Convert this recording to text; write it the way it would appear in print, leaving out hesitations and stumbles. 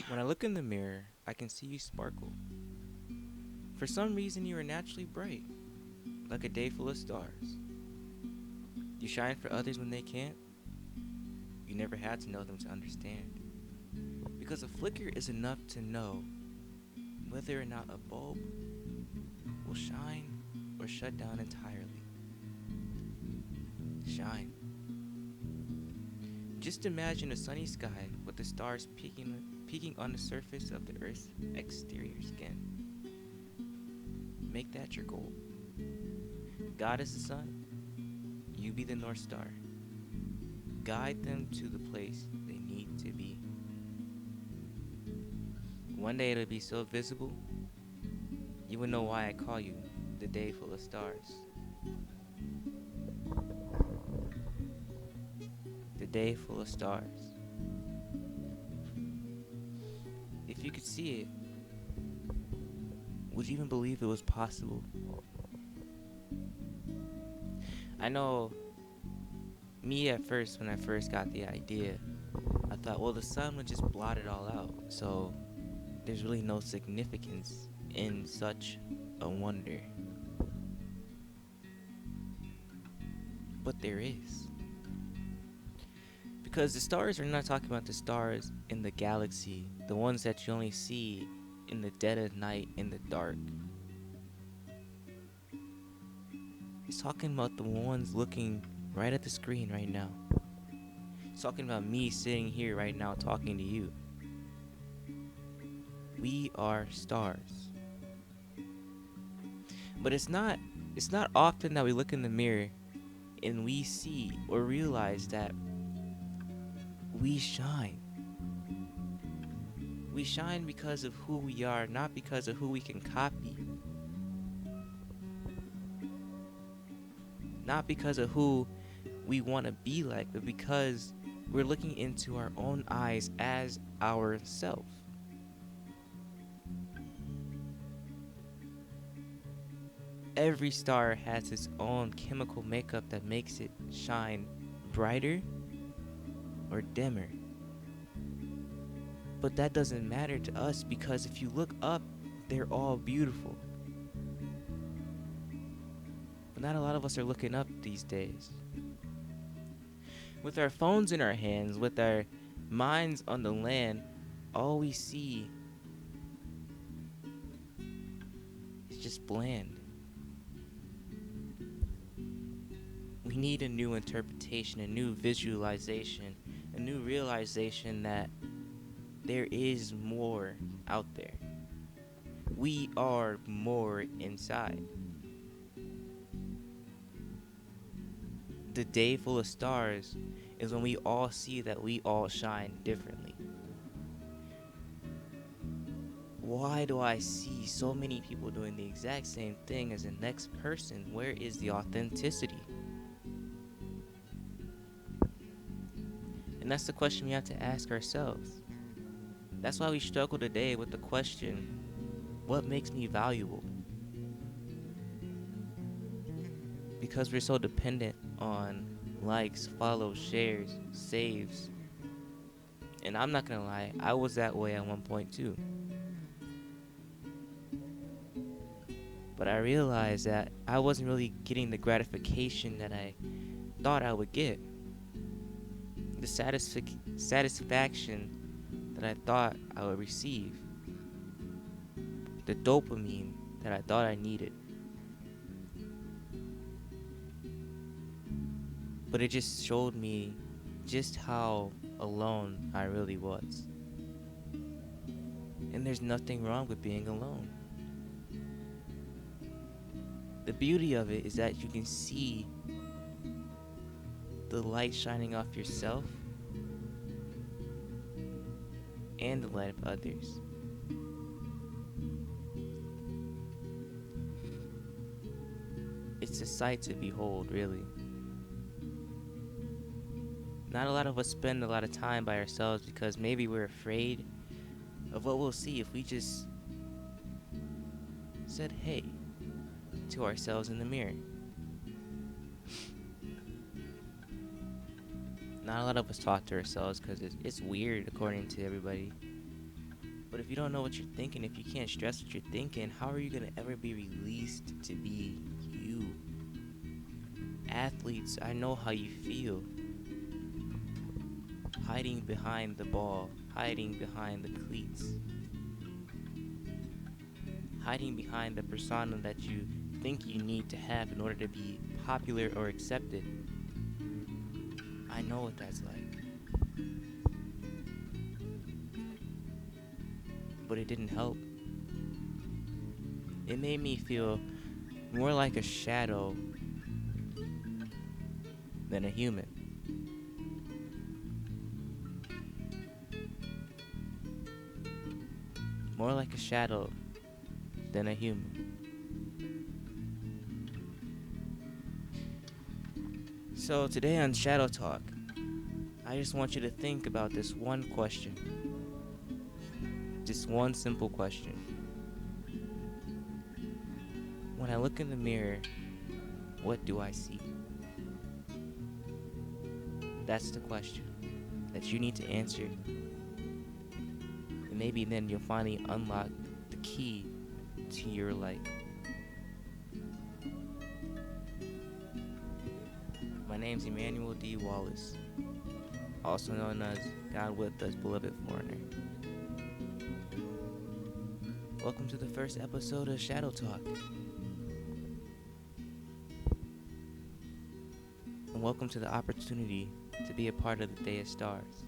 When I look in the mirror, I can see you sparkle. For some reason, you are naturally bright, like a day full of stars. You shine for others when they can't. You never had to know them to understand. Because a flicker is enough to know whether or not a bulb will shine or shut down entirely. Shine. Just imagine a sunny sky with the stars peeking on the surface of the Earth's exterior skin. Make that your goal. God is the sun. You be the North Star. Guide them to the place they need to be. One day it'll be so visible, you will know why I call you the day full of stars. The day full of stars. If you could see it, would you even believe it was possible? I know me at first, when I first got the idea, I thought, well, the sun would just blot it all out. So there's really no significance in such a wonder. But there is. Because the stars are not talking about the stars in the galaxy, the ones that you only see in the dead of night in the dark. It's talking about the ones looking right at the screen right now. It's talking about me sitting here right now talking to you. We are stars. But it's not often that we look in the mirror and we see or realize that we shine. We shine because of who we are, not because of who we can copy. Not because of who we want to be like, but because we're looking into our own eyes as ourself. Every star has its own chemical makeup that makes it shine brighter or dimmer. But that doesn't matter to us because if you look up, they're all beautiful. But not a lot of us are looking up these days. With our phones in our hands, with our minds on the land, all we see is just bland. We need a new interpretation, a new visualization, a new realization that there is more out there. We are more inside. The day full of stars is when we all see that we all shine differently. Why do I see so many people doing the exact same thing as the next person? Where is the authenticity? And that's the question we have to ask ourselves. That's why we struggle today with the question, what makes me valuable? Because we're so dependent on likes, follows, shares, saves. And I'm not gonna lie, I was that way at one point too. But I realized that I wasn't really getting the gratification that I thought I would get. The satisfaction that I thought I would receive. The dopamine that I thought I needed. But it just showed me just how alone I really was. And there's nothing wrong with being alone. The beauty of it is that you can see the light shining off yourself and the light of others. It's a sight to behold, really. Not a lot of us spend a lot of time by ourselves because maybe we're afraid of what we'll see if we just said hey to ourselves in the mirror. Not a lot of us talk to ourselves because it's weird according to everybody. But if you don't know what you're thinking, if you can't stress what you're thinking, how are you going to ever be released to be you? Athletes, I know how you feel. Hiding behind the ball, hiding behind the cleats, hiding behind the persona that you think you need to have in order to be popular or accepted. I know what that's like. But it didn't help. It made me feel more like a shadow than a human. More like a shadow than a human. So today on Shadow Talk, I just want you to think about this one question. Just one simple question. When I look in the mirror, what do I see? That's the question that you need to answer. And maybe then you'll finally unlock the key to your life. My name's Emmanuel D. Wallace, also known as God with Us, Beloved Foreigner. Welcome to the first episode of Shadow Talk. And welcome to the opportunity to be a part of the Day of Stars.